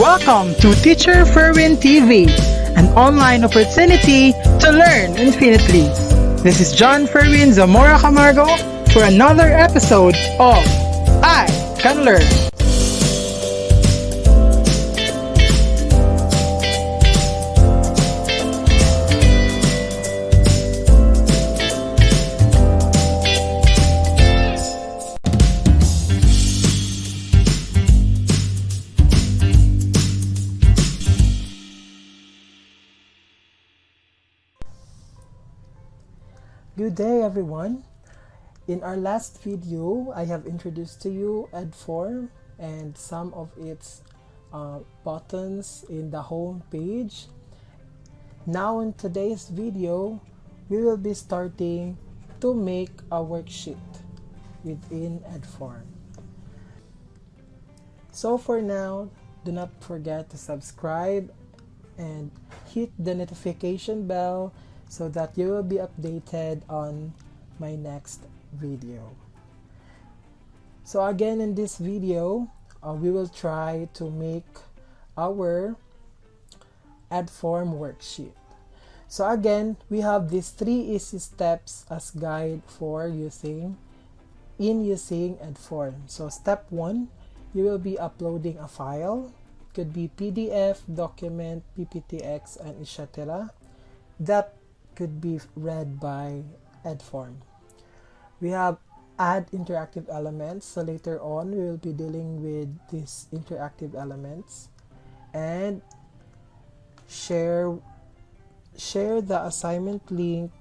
Welcome to Teacher Ferwin TV, an online opportunity to learn infinitely. This is John Ferwin Zamora Camargo for another episode of I Can Learn. Good day everyone. In our last video, I have introduced to you EDFORM and some of its buttons in the home page. Now in today's video, we will be starting to make a worksheet within EDFORM. So for now, do not forget to subscribe and hit the notification bell so that you will be updated on my next video. So again, in this video, we will try to make our EDFORM worksheet. So again, we have these 3 easy steps as guide for using EDFORM. So step 1, you will be uploading a file. It could be PDF, document, PPTX, and etc. That could be read by EDFORM. We have add interactive elements, so later on we will be dealing with these interactive elements, and share the assignment link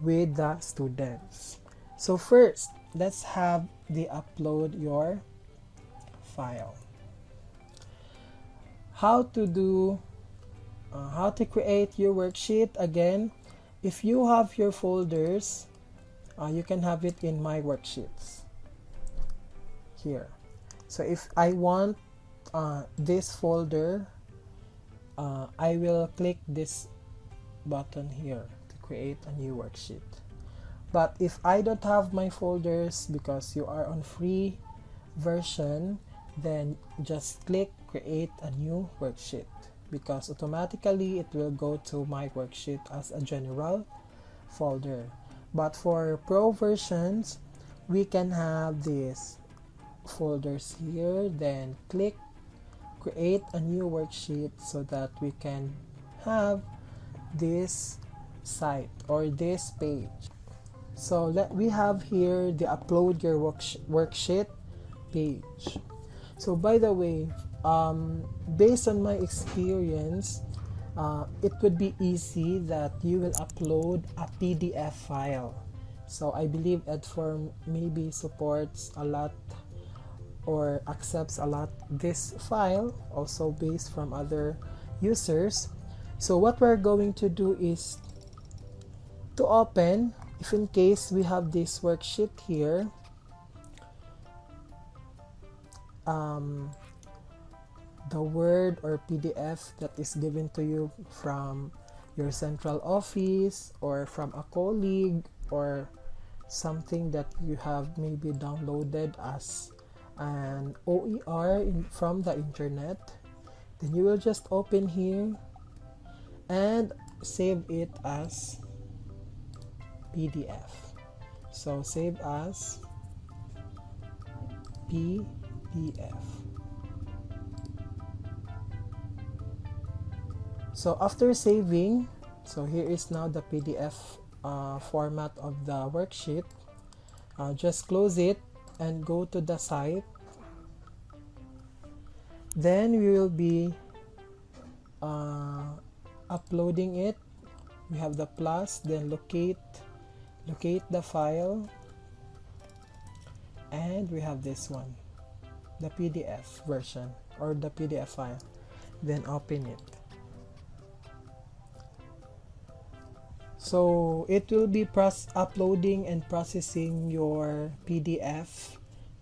with the students. So first, let's have the upload your file. How to create your worksheet. Again, if you have your folders, you can have it in my worksheets here. So if I want this folder, I will click this button here to create a new worksheet. But if I don't have my folders, because you are on free version, then just click create a new worksheet, because automatically it will go to my worksheet as a general folder. But for pro versions, we can have these folders here, then click create a new worksheet so that we can have this site or this page. So we have here the upload your worksheet page. So by the way, based on my experience, it would be easy that you will upload a PDF file. So I believe EDFORM maybe supports a lot or accepts a lot this file, also based from other users. So what we're going to do is to open, if in case we have this worksheet here, the Word or PDF that is given to you from your central office or from a colleague or something that you have maybe downloaded as an OER from the internet, then you will just open here and save it as PDF. So save as PDF. So after saving, so here is now the PDF format of the worksheet. Just close it and go to the site. Then we will be uploading it. We have the plus, then locate the file, and we have this one, the PDF version or the PDF file. Then open it. So it will be uploading and processing your PDF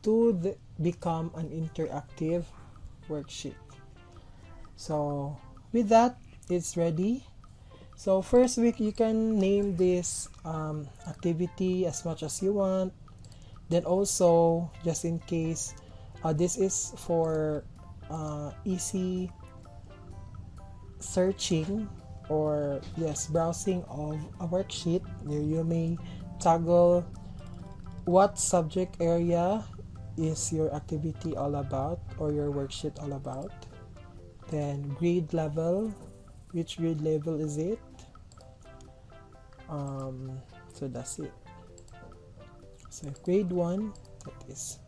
to become an interactive worksheet. So with that, it's ready. So first week, you can name this activity as much as you want. Then also, just in case, this is for easy searching, or yes, browsing of a worksheet, you may toggle what subject area is your activity all about, or your worksheet all about. Then grade level, which grade level is it? So that's it. So grade 1, that is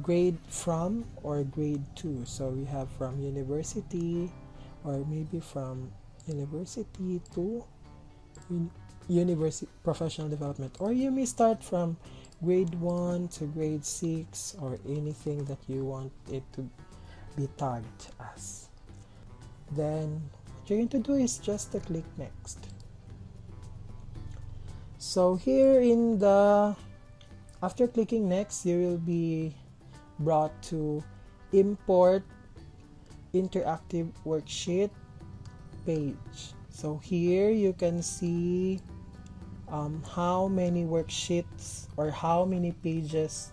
grade from, or grade 2. So we have from university, or maybe from university to university professional development, or you may start from grade 1 to grade 6, or anything that you want it to be tagged as. Then what you're going to do is just to click next. So here in the, after clicking next, you will be brought to import interactive worksheet page. So here you can see how many worksheets or how many pages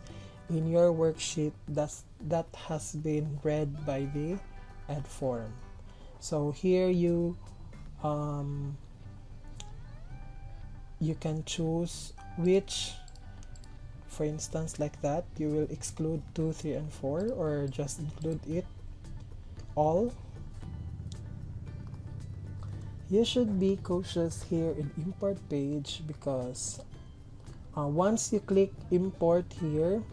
in your worksheet that has been read by the EDFORM. So here you can choose which, for instance, like that, you will exclude 2, 3, and 4, or just include it all. You should be cautious here in import page, because once you click import here,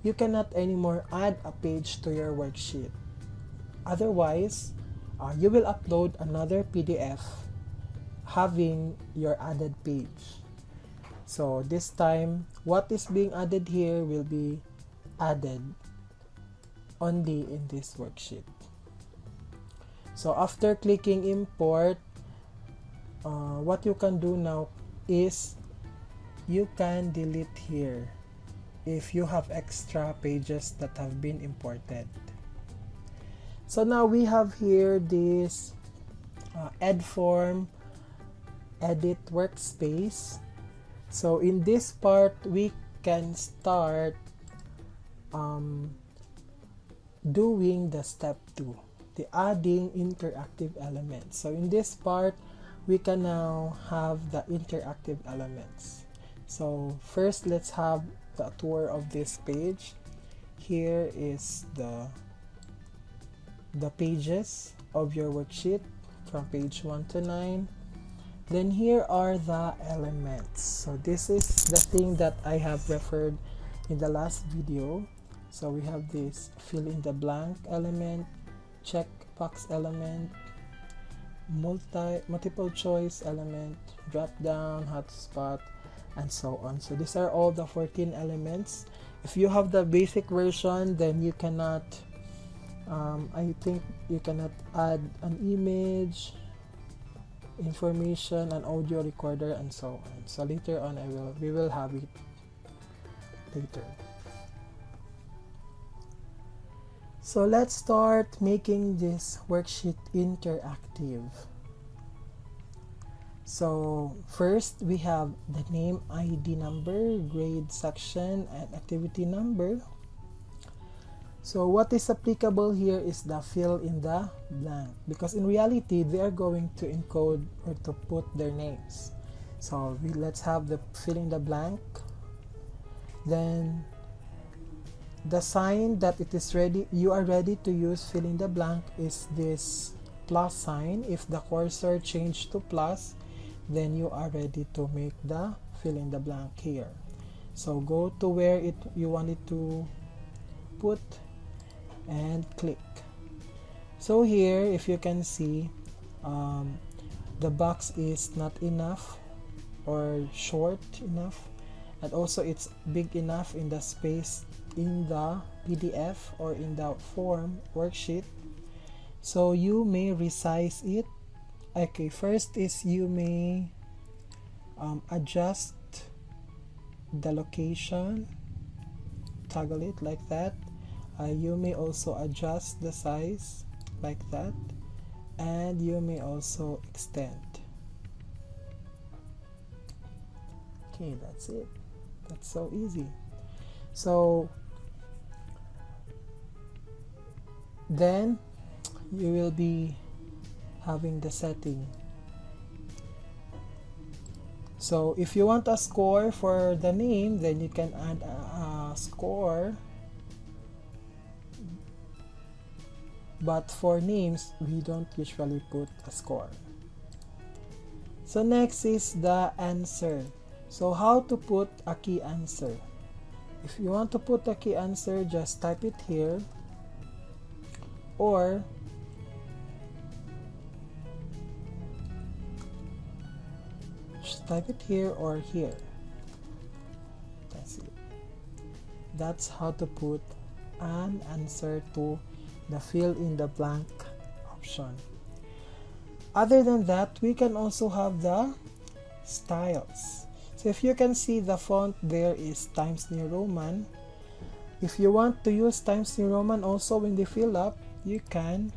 you cannot anymore add a page to your worksheet. Otherwise, you will upload another PDF having your added page. So this time, what is being added here will be added only in this worksheet. So after clicking import, what you can do now is you can delete here if you have extra pages that have been imported. So now we have here this EDFORM edit workspace. So in this part, we can start doing the step 2, the adding interactive elements. So in this part, we can now have the interactive elements. So first, let's have the tour of this page. Here is the pages of your worksheet from page 1 to 9. Then here are the elements. So this is the thing that I have referred in the last video. So we have this fill in the blank element, checkbox element, multiple choice element, drop down, hotspot, and so on. So these are all the 14 elements. If you have the basic version, then you cannot I think you cannot add an image, information, an audio recorder, and so on. So later on we will have it later. So let's start making this worksheet interactive. So first, we have the name, ID number, grade section, and activity number. So what is applicable here is the fill in the blank, because in reality they are going to encode or to put their names. So let's have the fill in the blank. Then the sign that it is ready, you are ready to use fill in the blank, is this plus sign. If the cursor changed to plus, then you are ready to make the fill in the blank here. So go to where you wanted to put and click. So here, if you can see, the box is not enough or short enough, and also it's big enough in the space in the PDF or in the form worksheet. So you may resize it. Okay, first is you may adjust the location, toggle it like that. You may also adjust the size like that, and you may also extend. Okay, that's it. That's so easy. So then you will be having the setting. So if you want a score for the name, then you can add a score. But for names, we don't usually put a score. So next is the answer. So how to put a key answer. If you want to put a key answer, just type it here, or just type it here or here. That's it. That's how to put an answer to the fill in the blank option. Other than that, we can also have the styles. So if you can see, the font there is Times New Roman. If you want to use Times New Roman also when they fill up, you can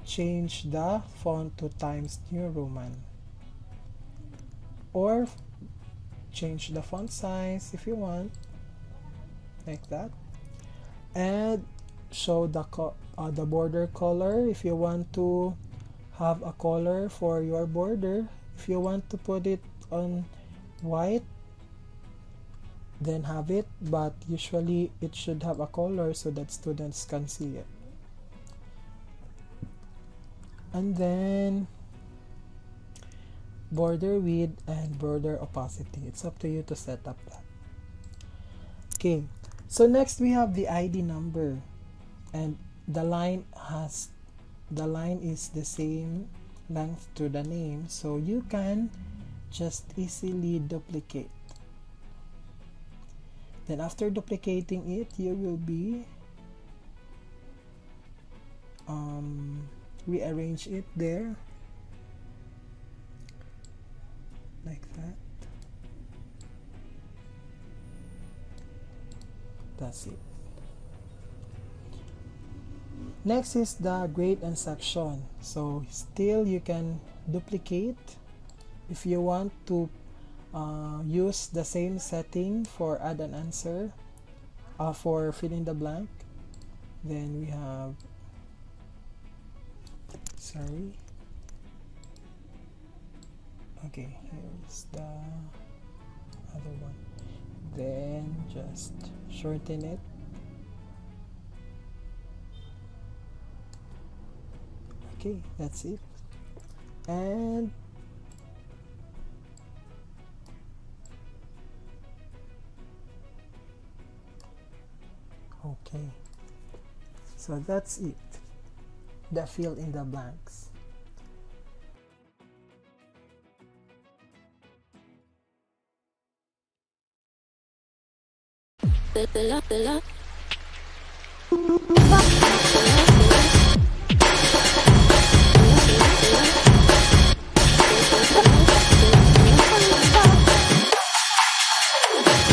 change the font to Times New Roman, or change the font size if you want, like that, and show the border color if you want to have a color for your border. If you want to put it on white, then have it, but usually it should have a color so that students can see it. And then border width and border opacity, it's up to you to set up that. Okay, so next we have the ID number, and the line is the same length to the name, so you can just easily duplicate. Then after duplicating it, you will be rearrange it there like that. That's it. Next is the grade and section. So still you can duplicate if you want to use the same setting for add an answer, for fill in the blank. Then we have, sorry, okay, here's the other one. Then just shorten it. Okay, that's it. And okay, so that's it, the fill in the blanks. The